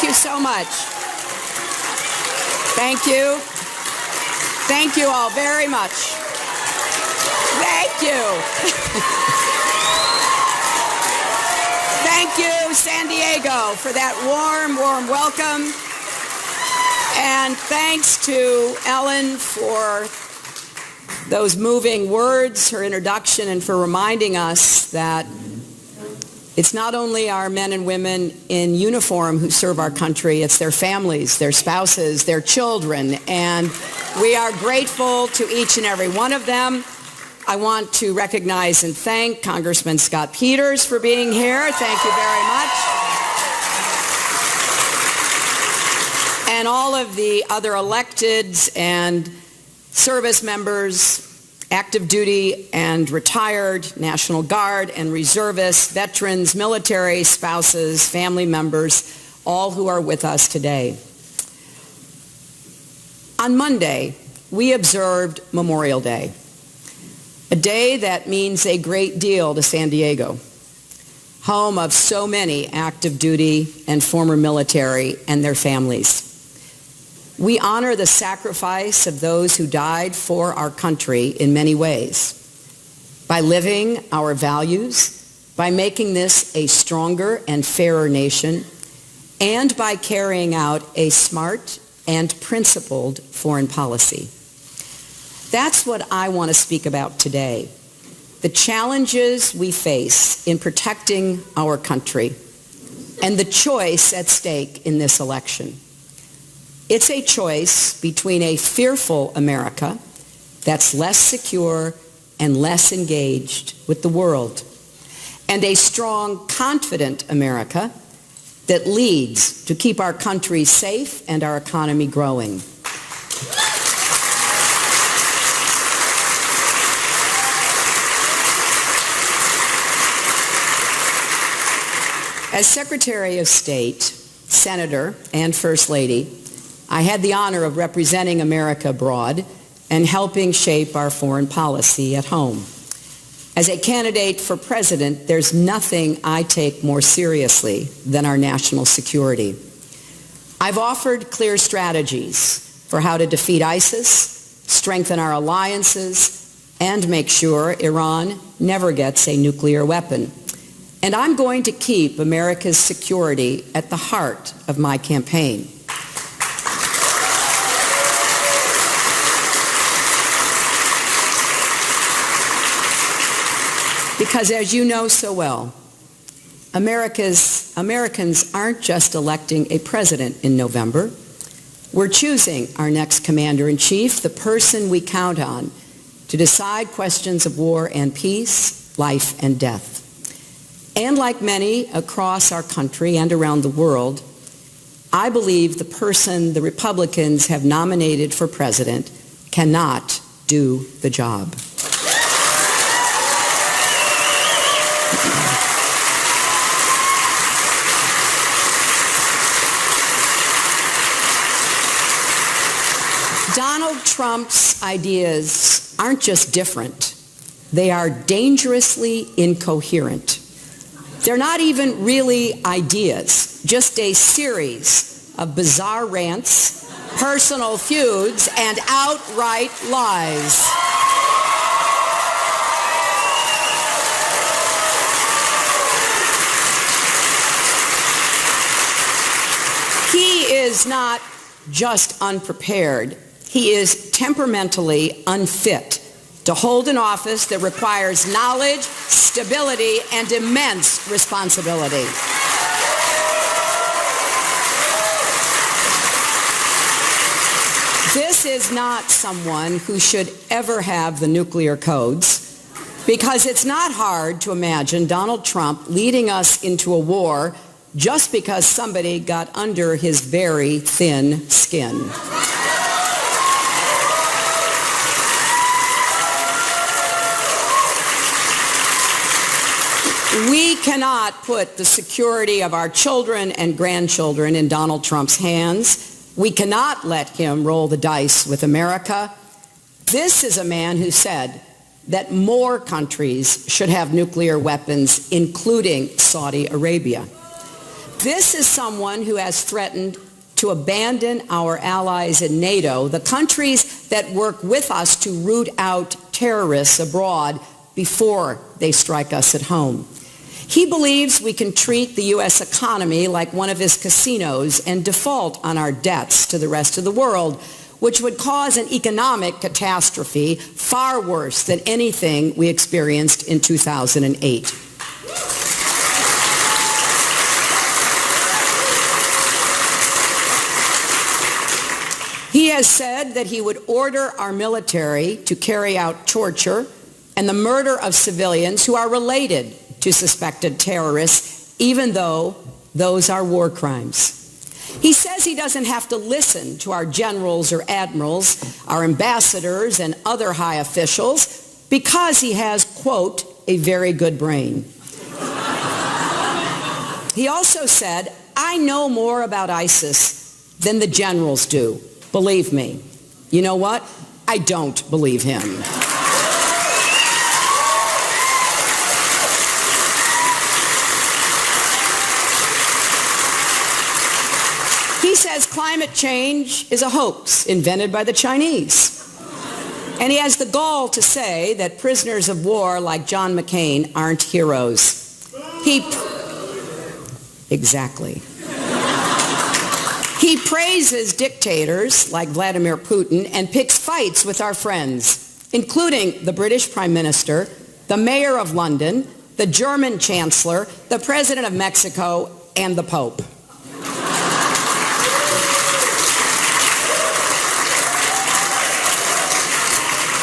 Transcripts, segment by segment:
Thank you so much. Thank you. Thank you all very much. Thank you. Thank you, San Diego, for that warm, warm welcome. And thanks to Ellen for those moving words, her introduction, and for reminding us that it's not only our men and women in uniform who serve our country, it's their families, their spouses, their children, and we are grateful to each and every one of them. I want to recognize and thank Congressman Scott Peters for being here. Thank you very much. And all of the other electeds and service members, active duty and retired, National Guard and reservists, veterans, military, spouses, family members, all who are with us today. On Monday, we observed Memorial Day, a day that means a great deal to San Diego, home of so many active duty and former military and their families. We honor the sacrifice of those who died for our country in many ways, by living our values, by making this a stronger and fairer nation, and by carrying out a smart and principled foreign policy. That's what I want to speak about today, the challenges we face in protecting our country and the choice at stake in this election. It's a choice between a fearful America that's less secure and less engaged with the world, and a strong, confident America that leads to keep our country safe and our economy growing. As Secretary of State, Senator, and First Lady, I had the honor of representing America abroad and helping shape our foreign policy at home. As a candidate for president, there's nothing I take more seriously than our national security. I've offered clear strategies for how to defeat ISIS, strengthen our alliances, and make sure Iran never gets a nuclear weapon. And I'm going to keep America's security at the heart of my campaign. Because as you know so well, Americans aren't just electing a president in November. We're choosing our next commander-in-chief, the person we count on to decide questions of war and peace, life and death. And like many across our country and around the world, I believe the person the Republicans have nominated for president cannot do the job. Donald Trump's ideas aren't just different, they are dangerously incoherent. They're not even really ideas, just a series of bizarre rants, personal feuds, and outright lies. He is not just unprepared. He is temperamentally unfit to hold an office that requires knowledge, stability, and immense responsibility. This is not someone who should ever have the nuclear codes, because it's not hard to imagine Donald Trump leading us into a war just because somebody got under his very thin skin. We cannot put the security of our children and grandchildren in Donald Trump's hands. We cannot let him roll the dice with America. This is a man who said that more countries should have nuclear weapons, including Saudi Arabia. This is someone who has threatened to abandon our allies in NATO, the countries that work with us to root out terrorists abroad before they strike us at home. He believes we can treat the U.S. economy like one of his casinos and default on our debts to the rest of the world, which would cause an economic catastrophe far worse than anything we experienced in 2008. He has said that he would order our military to carry out torture and the murder of civilians who are related to suspected terrorists, even though those are war crimes. He says he doesn't have to listen to our generals or admirals, our ambassadors and other high officials, because he has, quote, a very good brain. He also said, I know more about ISIS than the generals do. Believe me. You know what? I don't believe him. He says climate change is a hoax invented by the Chinese. And he has the gall to say that prisoners of war like John McCain aren't heroes. Exactly. He praises dictators like Vladimir Putin and picks fights with our friends, including the British Prime Minister, the Mayor of London, the German Chancellor, the President of Mexico, and the Pope.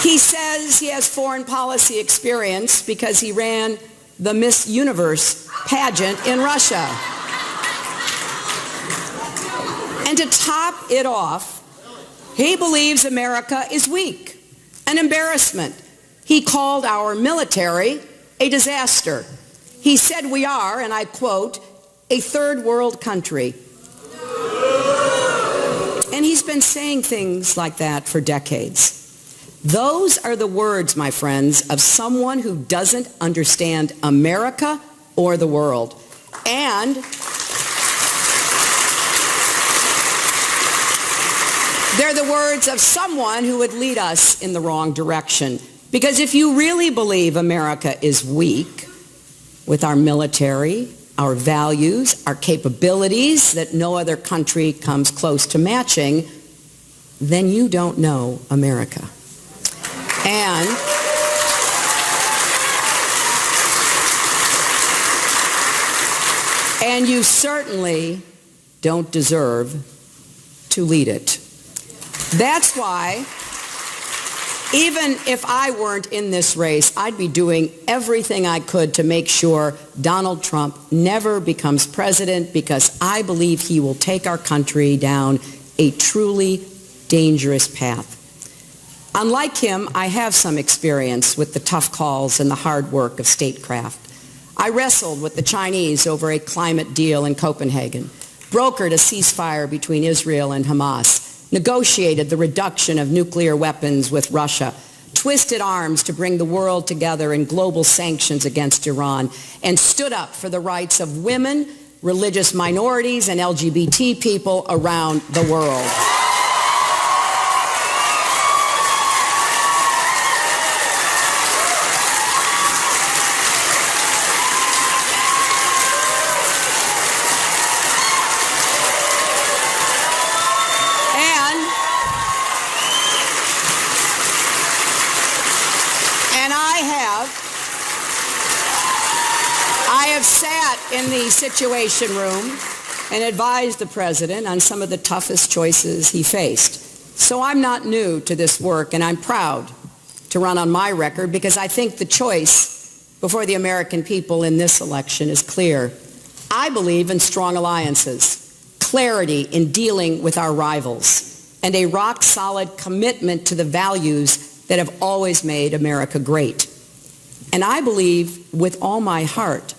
He says he has foreign policy experience because he ran the Miss Universe pageant in Russia. And to top it off, he believes America is weak, an embarrassment. He called our military a disaster. He said we are, and I quote, a third world country. And he's been saying things like that for decades. Those are the words, my friends, of someone who doesn't understand America or the world. And they're the words of someone who would lead us in the wrong direction. Because if you really believe America is weak with our military, our values, our capabilities that no other country comes close to matching, then you don't know America. And you certainly don't deserve to lead it. That's why, even if I weren't in this race, I'd be doing everything I could to make sure Donald Trump never becomes president, because I believe he will take our country down a truly dangerous path. Unlike him, I have some experience with the tough calls and the hard work of statecraft. I wrestled with the Chinese over a climate deal in Copenhagen, brokered a ceasefire between Israel and Hamas, negotiated the reduction of nuclear weapons with Russia, twisted arms to bring the world together in global sanctions against Iran, and stood up for the rights of women, religious minorities, and LGBT people around the world. I have sat in the Situation Room and advised the president on some of the toughest choices he faced. So I'm not new to this work, and I'm proud to run on my record, because I think the choice before the American people in this election is clear. I believe in strong alliances, clarity in dealing with our rivals, and a rock-solid commitment to the values that have always made America great. And I believe with all my heart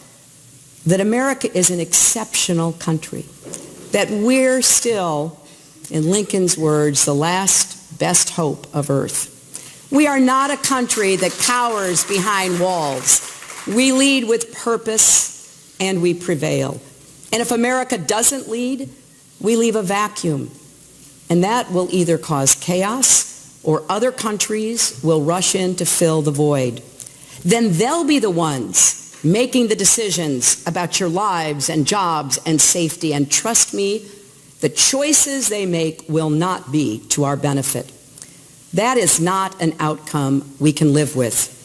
that America is an exceptional country, that we're still, in Lincoln's words, the last best hope of Earth. We are not a country that cowers behind walls. We lead with purpose and we prevail. And if America doesn't lead, we leave a vacuum. And that will either cause chaos or other countries will rush in to fill the void. Then they'll be the ones making the decisions about your lives and jobs and safety. And trust me, the choices they make will not be to our benefit. That is not an outcome we can live with.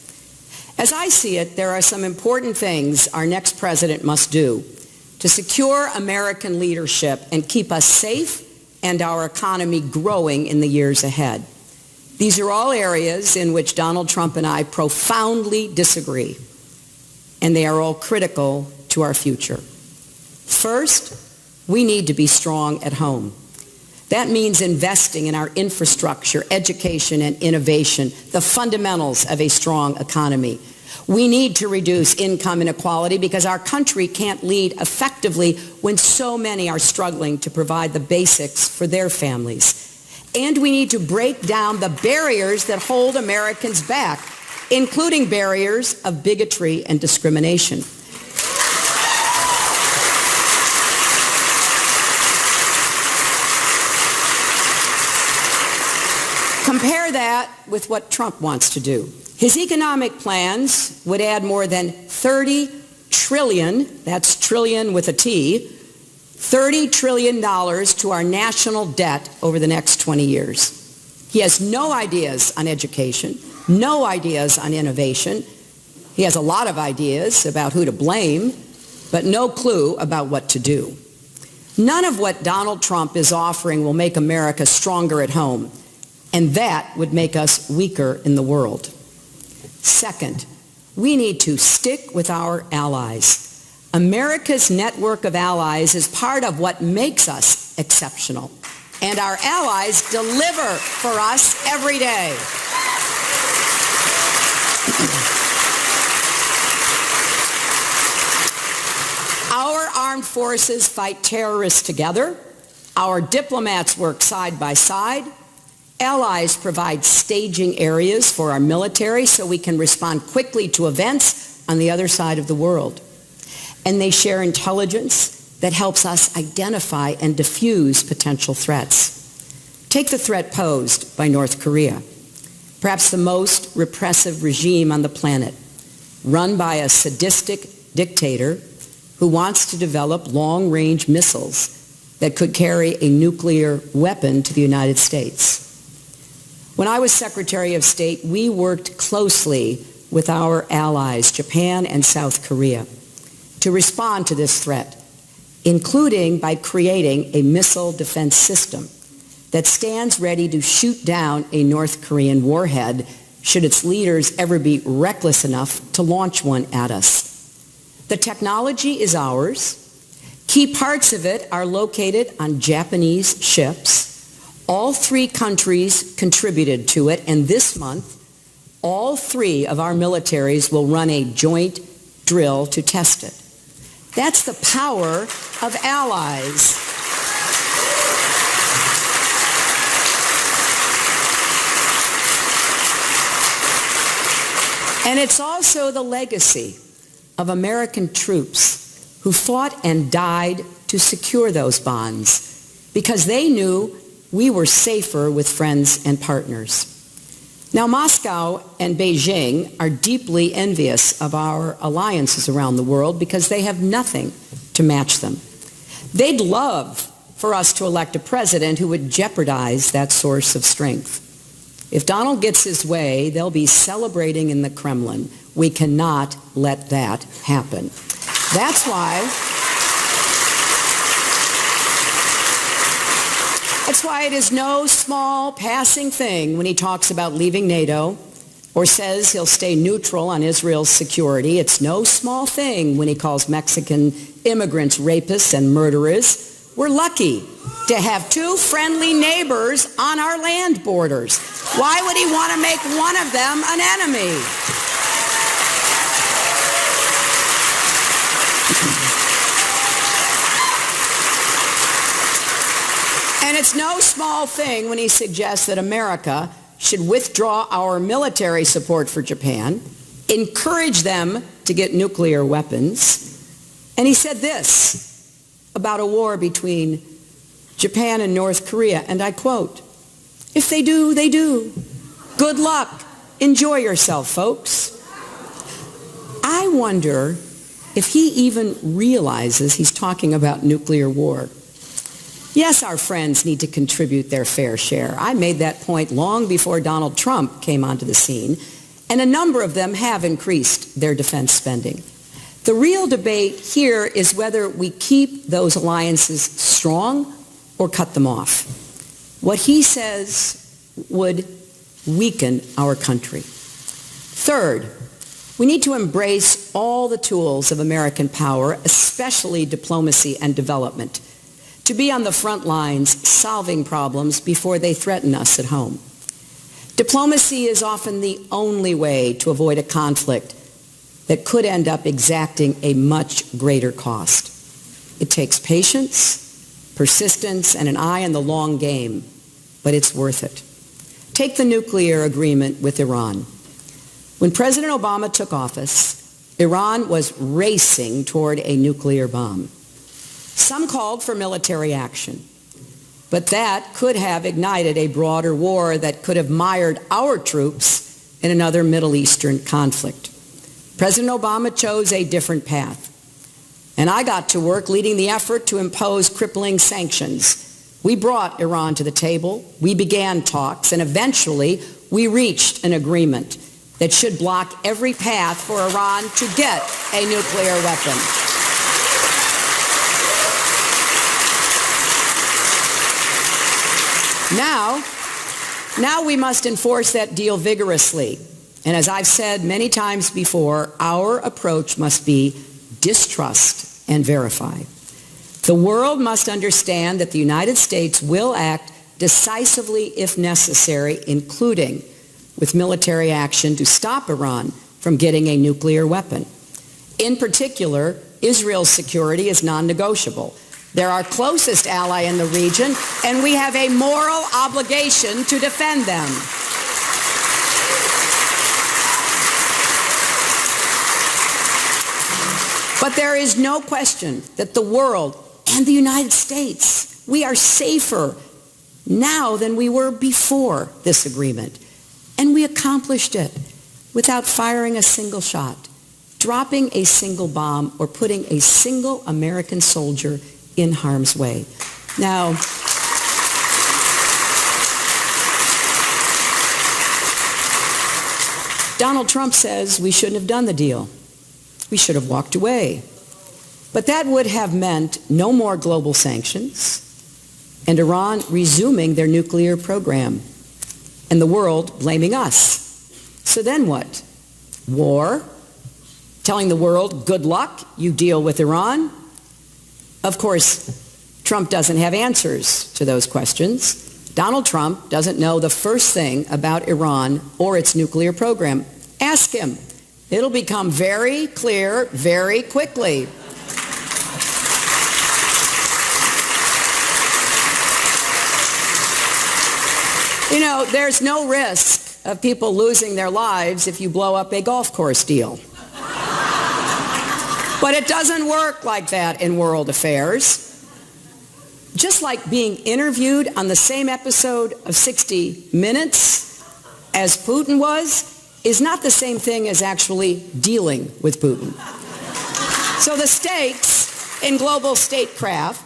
As I see it, there are some important things our next president must do to secure American leadership and keep us safe and our economy growing in the years ahead. These are all areas in which Donald Trump and I profoundly disagree, and they are all critical to our future. First, we need to be strong at home. That means investing in our infrastructure, education, and innovation, the fundamentals of a strong economy. We need to reduce income inequality because our country can't lead effectively when so many are struggling to provide the basics for their families. And we need to break down the barriers that hold Americans back, including barriers of bigotry and discrimination. Compare that with what Trump wants to do. His economic plans would add more than $30 trillion, that's trillion with a T, $30 trillion to our national debt over the next 20 years. He has no ideas on education, no ideas on innovation. He has a lot of ideas about who to blame, but no clue about what to do. None of what Donald Trump is offering will make America stronger at home, and that would make us weaker in the world. Second, we need to stick with our allies. America's network of allies is part of what makes us exceptional, and our allies deliver for us every day. Our armed forces fight terrorists together. Our diplomats work side by side. Allies provide staging areas for our military so we can respond quickly to events on the other side of the world. And they share intelligence that helps us identify and diffuse potential threats. Take the threat posed by North Korea, perhaps the most repressive regime on the planet, run by a sadistic dictator who wants to develop long-range missiles that could carry a nuclear weapon to the United States. When I was Secretary of State, we worked closely with our allies, Japan and South Korea, to respond to this threat, including by creating a missile defense system that stands ready to shoot down a North Korean warhead should its leaders ever be reckless enough to launch one at us. The technology is ours. Key parts of it are located on Japanese ships. All three countries contributed to it, and this month, all three of our militaries will run a joint drill to test it. That's the power of allies. And it's also the legacy of American troops who fought and died to secure those bonds because they knew we were safer with friends and partners. Now, Moscow and Beijing are deeply envious of our alliances around the world because they have nothing to match them. They'd love for us to elect a president who would jeopardize that source of strength. If Donald gets his way, they'll be celebrating in the Kremlin. We cannot let that happen. That's why it is no small passing thing when he talks about leaving NATO or says he'll stay neutral on Israel's security. It's no small thing when he calls Mexican immigrants rapists and murderers. We're lucky to have two friendly neighbors on our land borders. Why would he want to make one of them an enemy? And it's no small thing when he suggests that America should withdraw our military support for Japan, encourage them to get nuclear weapons. And he said this, about a war between Japan and North Korea, and I quote, "If they do, they do. Good luck. Enjoy yourself, folks." I wonder if he even realizes he's talking about nuclear war. Yes, our friends need to contribute their fair share. I made that point long before Donald Trump came onto the scene, and a number of them have increased their defense spending. The real debate here is whether we keep those alliances strong or cut them off. What he says would weaken our country. Third, we need to embrace all the tools of American power, especially diplomacy and development, to be on the front lines solving problems before they threaten us at home. Diplomacy is often the only way to avoid a conflict that could end up exacting a much greater cost. It takes patience, persistence, and an eye on the long game, but it's worth it. Take the nuclear agreement with Iran. When President Obama took office, Iran was racing toward a nuclear bomb. Some called for military action, but that could have ignited a broader war that could have mired our troops in another Middle Eastern conflict. President Obama chose a different path, and I got to work leading the effort to impose crippling sanctions. We brought Iran to the table, we began talks, and eventually we reached an agreement that should block every path for Iran to get a nuclear weapon. Now we must enforce that deal vigorously. And as I've said many times before, our approach must be distrust and verify. The world must understand that the United States will act decisively if necessary, including with military action to stop Iran from getting a nuclear weapon. In particular, Israel's security is non-negotiable. They're our closest ally in the region, and we have a moral obligation to defend them. But there is no question that the world and the United States, we are safer now than we were before this agreement. And we accomplished it without firing a single shot, dropping a single bomb, or putting a single American soldier in harm's way. Now, Donald Trump says we shouldn't have done the deal. We should have walked away. But that would have meant no more global sanctions and Iran resuming their nuclear program and the world blaming us. So then what? War? Telling the world, good luck, you deal with Iran? Of course, Trump doesn't have answers to those questions. Donald Trump doesn't know the first thing about Iran or its nuclear program. Ask him. It'll become very clear very quickly. You know, there's no risk of people losing their lives if you blow up a golf course deal. But it doesn't work like that in world affairs. Just like being interviewed on the same episode of 60 Minutes as Putin was, is not the same thing as actually dealing with Putin. So the stakes in global statecraft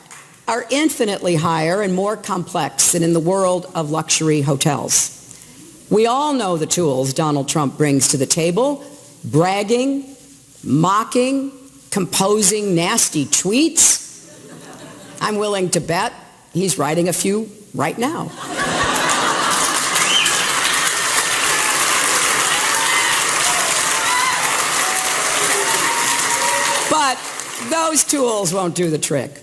are infinitely higher and more complex than in the world of luxury hotels. We all know the tools Donald Trump brings to the table: bragging, mocking, composing nasty tweets. I'm willing to bet he's writing a few right now. But those tools won't do the trick.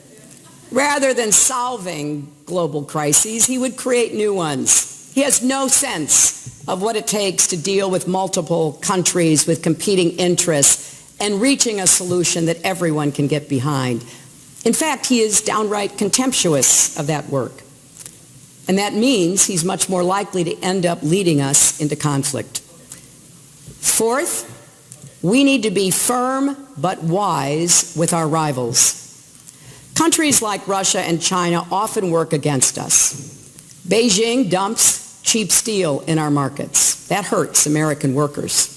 Rather than solving global crises, he would create new ones. He has no sense of what it takes to deal with multiple countries with competing interests and reaching a solution that everyone can get behind. In fact, he is downright contemptuous of that work. And that means he's much more likely to end up leading us into conflict. Fourth, we need to be firm but wise with our rivals. Countries like Russia and China often work against us. Beijing dumps cheap steel in our markets. That hurts American workers.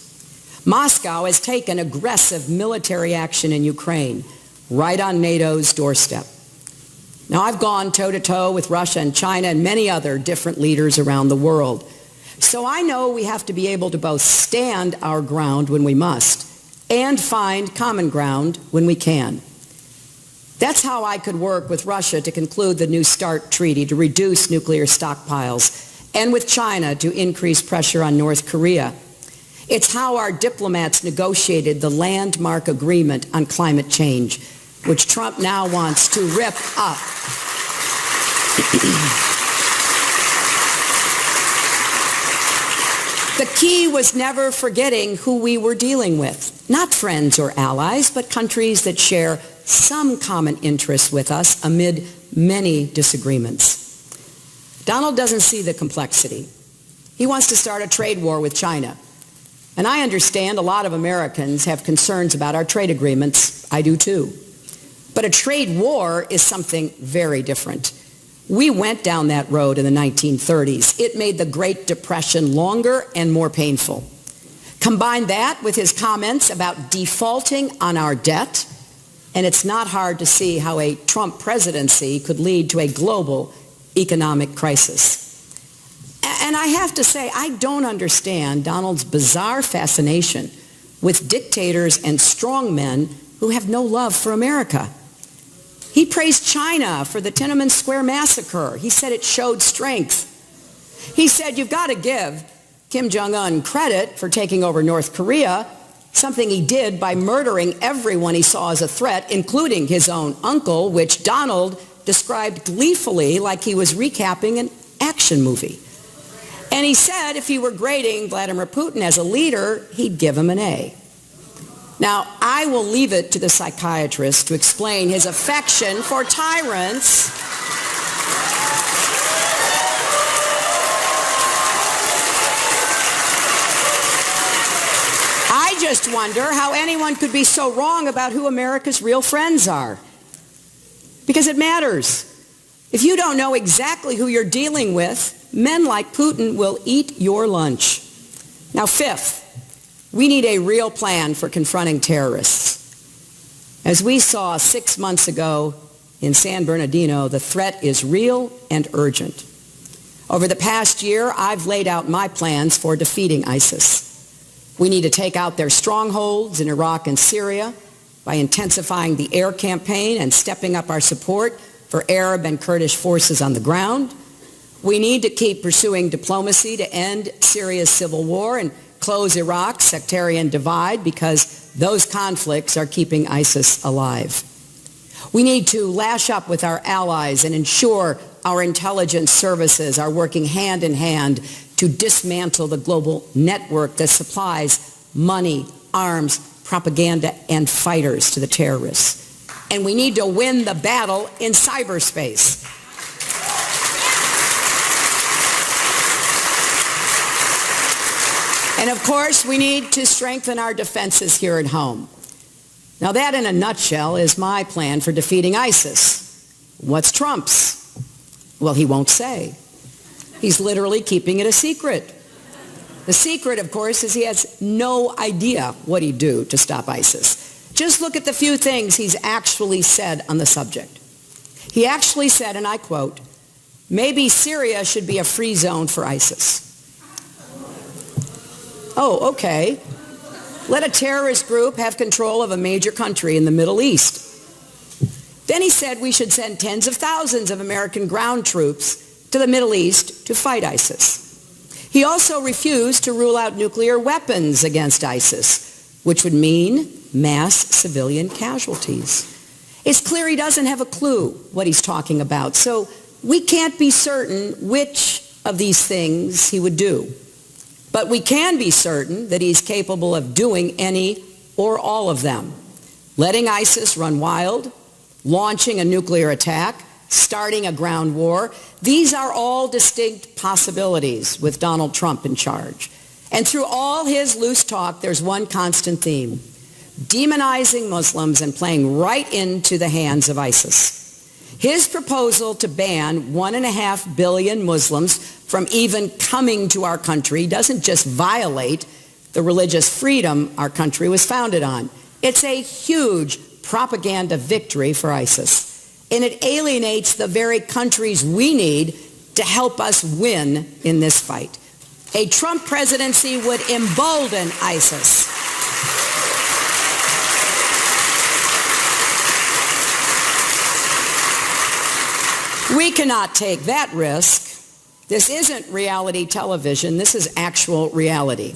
Moscow has taken aggressive military action in Ukraine, right on NATO's doorstep. Now, I've gone toe-to-toe with Russia and China and many other different leaders around the world. So I know we have to be able to both stand our ground when we must and find common ground when we can. That's how I could work with Russia to conclude the New START treaty to reduce nuclear stockpiles, and with China to increase pressure on North Korea. It's how our diplomats negotiated the landmark agreement on climate change, which Trump now wants to rip up. The key was never forgetting who we were dealing with. Not friends or allies, but countries that share some common interests with us amid many disagreements. Donald doesn't see the complexity. He wants to start a trade war with China. And I understand a lot of Americans have concerns about our trade agreements. I do too. But a trade war is something very different. We went down that road in the 1930s. It made the Great Depression longer and more painful. Combine that with his comments about defaulting on our debt, and it's not hard to see how a Trump presidency could lead to a global economic crisis. And I have to say, I don't understand Donald's bizarre fascination with dictators and strongmen who have no love for America. He praised China for the Tiananmen Square massacre. He said it showed strength. He said you've got to give Kim Jong-un credit for taking over North Korea, something he did by murdering everyone he saw as a threat, including his own uncle, which Donald described gleefully like he was recapping an action movie. And he said if he were grading Vladimir Putin as a leader, he'd give him an A. Now, I will leave it to the psychiatrist to explain his affection for tyrants. I just wonder how anyone could be so wrong about who America's real friends are. Because it matters. If you don't know exactly who you're dealing with, men like Putin will eat your lunch. Now, fifth, we need a real plan for confronting terrorists. As we saw 6 months ago in San Bernardino, the threat is real and urgent. Over the past year, I've laid out my plans for defeating ISIS. We need to take out their strongholds in Iraq and Syria by intensifying the air campaign and stepping up our support for Arab and Kurdish forces on the ground. We need to keep pursuing diplomacy to end Syria's civil war and close Iraq's sectarian divide, because those conflicts are keeping ISIS alive. We need to lash up with our allies and ensure our intelligence services are working hand in hand to dismantle the global network that supplies money, arms, propaganda, and fighters to the terrorists. And we need to win the battle in cyberspace. And of course, we need to strengthen our defenses here at home. Now that, in a nutshell, is my plan for defeating ISIS. What's Trump's? Well, he won't say. He's literally keeping it a secret. The secret, of course, is he has no idea what he'd do to stop ISIS. Just look at the few things he's actually said on the subject. He actually said, and I quote, "Maybe Syria should be a free zone for ISIS." Oh, okay. Let a terrorist group have control of a major country in the Middle East. Then he said we should send tens of thousands of American ground troops to the Middle East to fight ISIS. He also refused to rule out nuclear weapons against ISIS, which would mean mass civilian casualties. It's clear he doesn't have a clue what he's talking about, so we can't be certain which of these things he would do. But we can be certain that he's capable of doing any or all of them. Letting ISIS run wild, launching a nuclear attack, starting a ground war. These are all distinct possibilities with Donald Trump in charge. And through all his loose talk, there's one constant theme: demonizing Muslims and playing right into the hands of ISIS. His proposal to ban 1.5 billion Muslims from even coming to our country doesn't just violate the religious freedom our country was founded on. It's a huge propaganda victory for ISIS. And it alienates the very countries we need to help us win in this fight. A Trump presidency would embolden ISIS. We cannot take that risk. This isn't reality television. This is actual reality.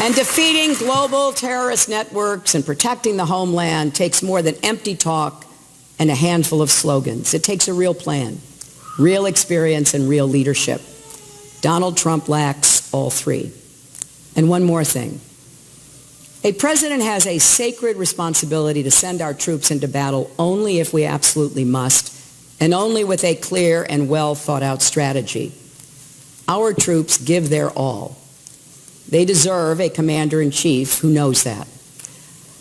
And defeating global terrorist networks and protecting the homeland takes more than empty talk and a handful of slogans. It takes a real plan, real experience, and real leadership. Donald Trump lacks all three. And one more thing. A president has a sacred responsibility to send our troops into battle only if we absolutely must, and only with a clear and well thought out strategy. Our troops give their all. They deserve a commander-in-chief who knows that.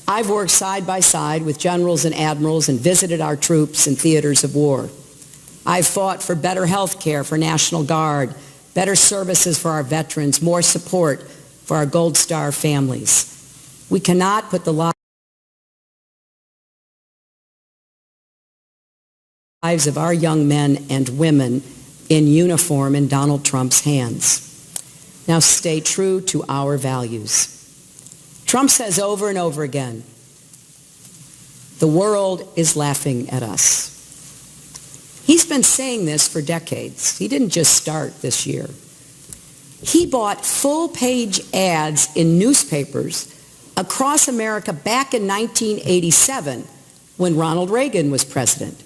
I've worked side by side with generals and admirals and visited our troops in theaters of war. I've fought for better health care for National Guard, better services for our veterans, more support for our Gold Star families. We cannot put the lives of our young men and women in uniform in Donald Trump's hands. Now stay true to our values. Trump says over and over again, the world is laughing at us. He's been saying this for decades. He didn't just start this year. He bought full-page ads in newspapers across America back in 1987 when Ronald Reagan was president,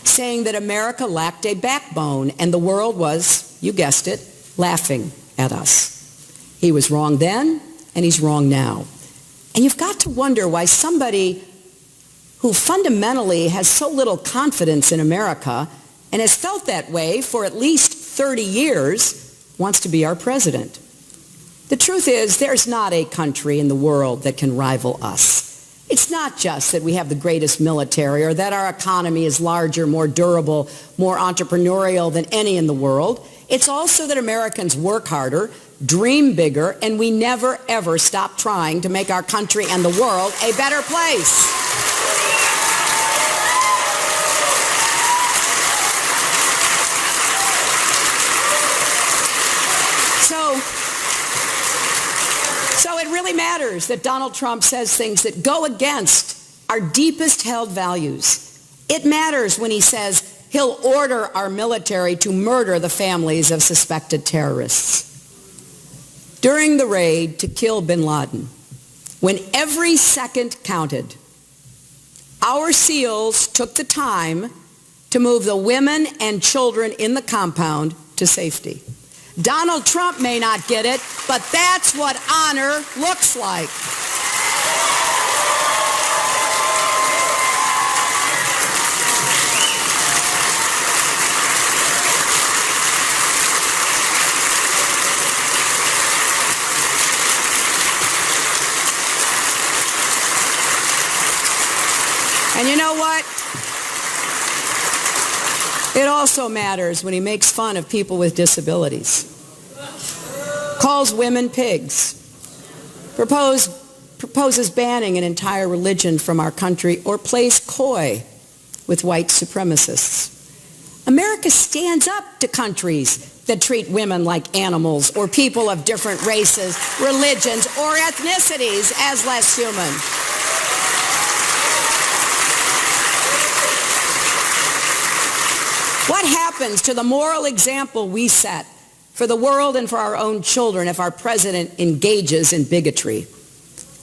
saying that America lacked a backbone and the world was, you guessed it, laughing at us. He was wrong then, and he's wrong now. And you've got to wonder why somebody who fundamentally has so little confidence in America and has felt that way for at least 30 years wants to be our president. The truth is, there's not a country in the world that can rival us. It's not just that we have the greatest military or that our economy is larger, more durable, more entrepreneurial than any in the world. It's also that Americans work harder, dream bigger, and we never, ever stop trying to make our country and the world a better place. So it really matters that Donald Trump says things that go against our deepest held values. It matters when he says he'll order our military to murder the families of suspected terrorists. During the raid to kill bin Laden, when every second counted, our SEALs took the time to move the women and children in the compound to safety. Donald Trump may not get it, but that's what honor looks like. And you know what? It also matters when he makes fun of people with disabilities, calls women pigs, proposes banning an entire religion from our country, or plays coy with white supremacists. America stands up to countries that treat women like animals or people of different races, religions, or ethnicities as less human. What happens to the moral example we set for the world and for our own children if our president engages in bigotry?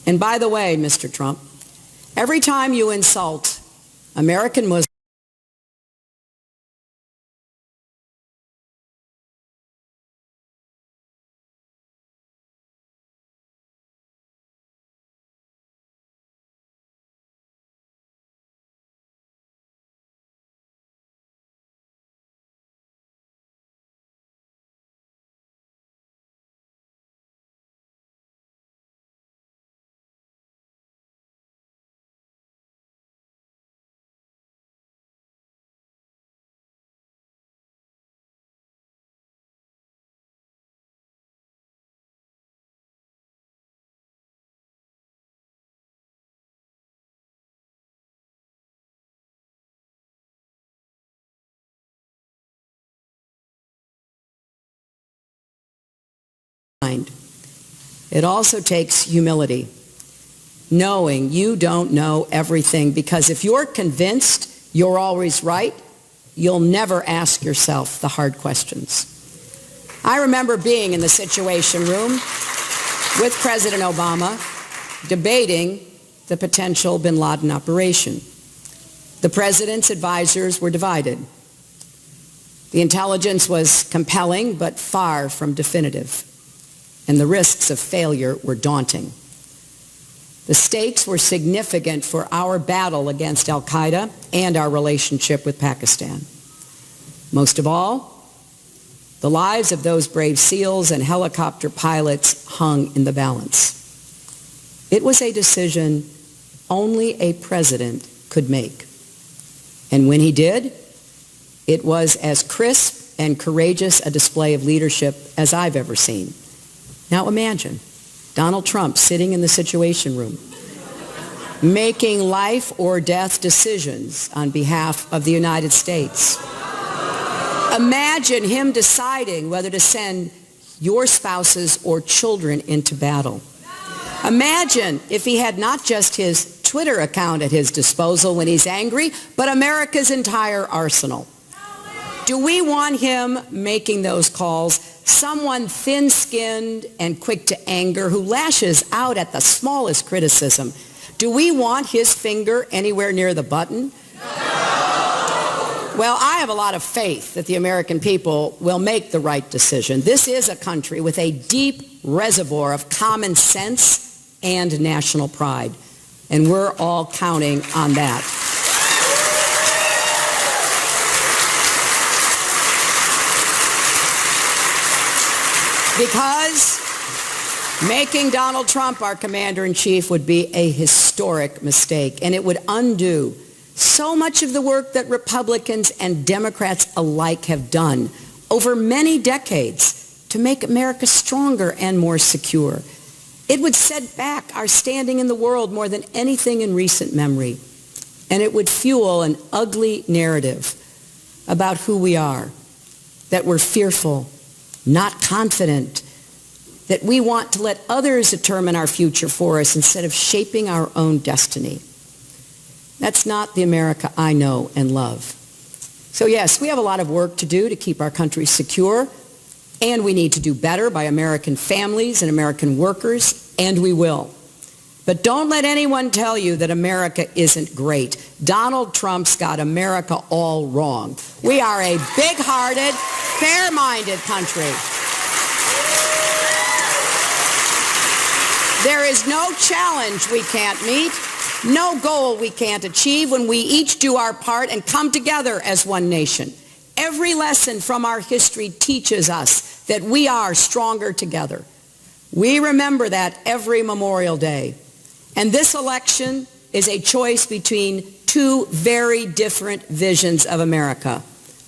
And by the way, Mr. Trump, every time you insult American Muslims, It also takes humility, knowing you don't know everything, because if you're convinced you're always right, you'll never ask yourself the hard questions. I remember being in the Situation Room with President Obama debating the potential bin Laden operation. The president's advisors were divided. The intelligence was compelling but far from definitive, and the risks of failure were daunting. The stakes were significant for our battle against al-Qaeda and our relationship with Pakistan. Most of all, the lives of those brave SEALs and helicopter pilots hung in the balance. It was a decision only a president could make. And when he did, it was as crisp and courageous a display of leadership as I've ever seen. Now imagine Donald Trump sitting in the Situation Room, making life or death decisions on behalf of the United States. Imagine him deciding whether to send your spouses or children into battle. Imagine if he had not just his Twitter account at his disposal when he's angry, but America's entire arsenal. Do we want him making those calls? Someone thin-skinned and quick to anger who lashes out at the smallest criticism. Do we want his finger anywhere near the button? Well, I have a lot of faith that the American people will make the right decision. This is a country with a deep reservoir of common sense and national pride, and we're all counting on that. Because making Donald Trump our commander-in-chief would be a historic mistake, and it would undo so much of the work that Republicans and Democrats alike have done over many decades to make America stronger and more secure. It would set back our standing in the world more than anything in recent memory, and it would fuel an ugly narrative about who we are, that we're fearful, not confident, that we want to let others determine our future for us instead of shaping our own destiny. That's not the America I know and love. So yes, we have a lot of work to do to keep our country secure, and we need to do better by American families and American workers, and we will. But don't let anyone tell you that America isn't great. Donald Trump's got America all wrong. We are a big-hearted, fair-minded country. There is no challenge we can't meet, no goal we can't achieve when we each do our part and come together as one nation. Every lesson from our history teaches us that we are stronger together. We remember that every Memorial Day. And this election is a choice between two very different visions of America.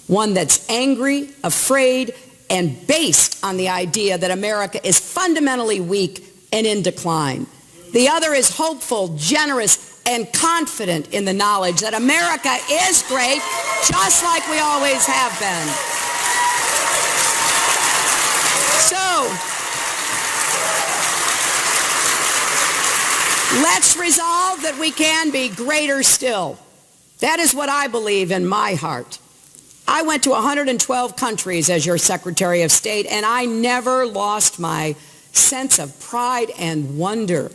One that's angry, afraid, and based on the idea that America is fundamentally weak and in decline. The other is hopeful, generous, and confident in the knowledge that America is great, just like we always have been. So, let's resolve that we can be greater still. That is what I believe in my heart. I went to 112 countries as your Secretary of State, and I never lost my sense of pride and wonder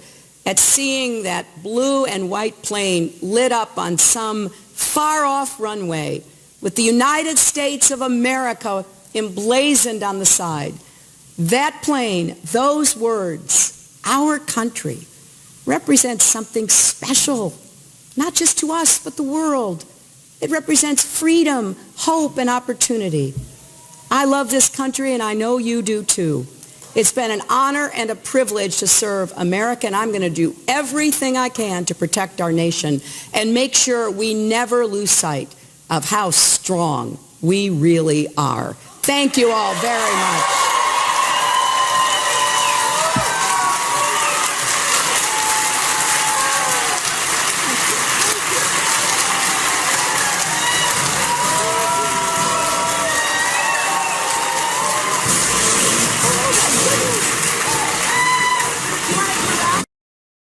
at seeing that blue and white plane lit up on some far-off runway with the United States of America emblazoned on the side. That plane, those words, our country, represents something special, not just to us, but the world. It represents freedom, hope, and opportunity. I love this country, and I know you do too. It's been an honor and a privilege to serve America, and I'm going to do everything I can to protect our nation and make sure we never lose sight of how strong we really are. Thank you all very much.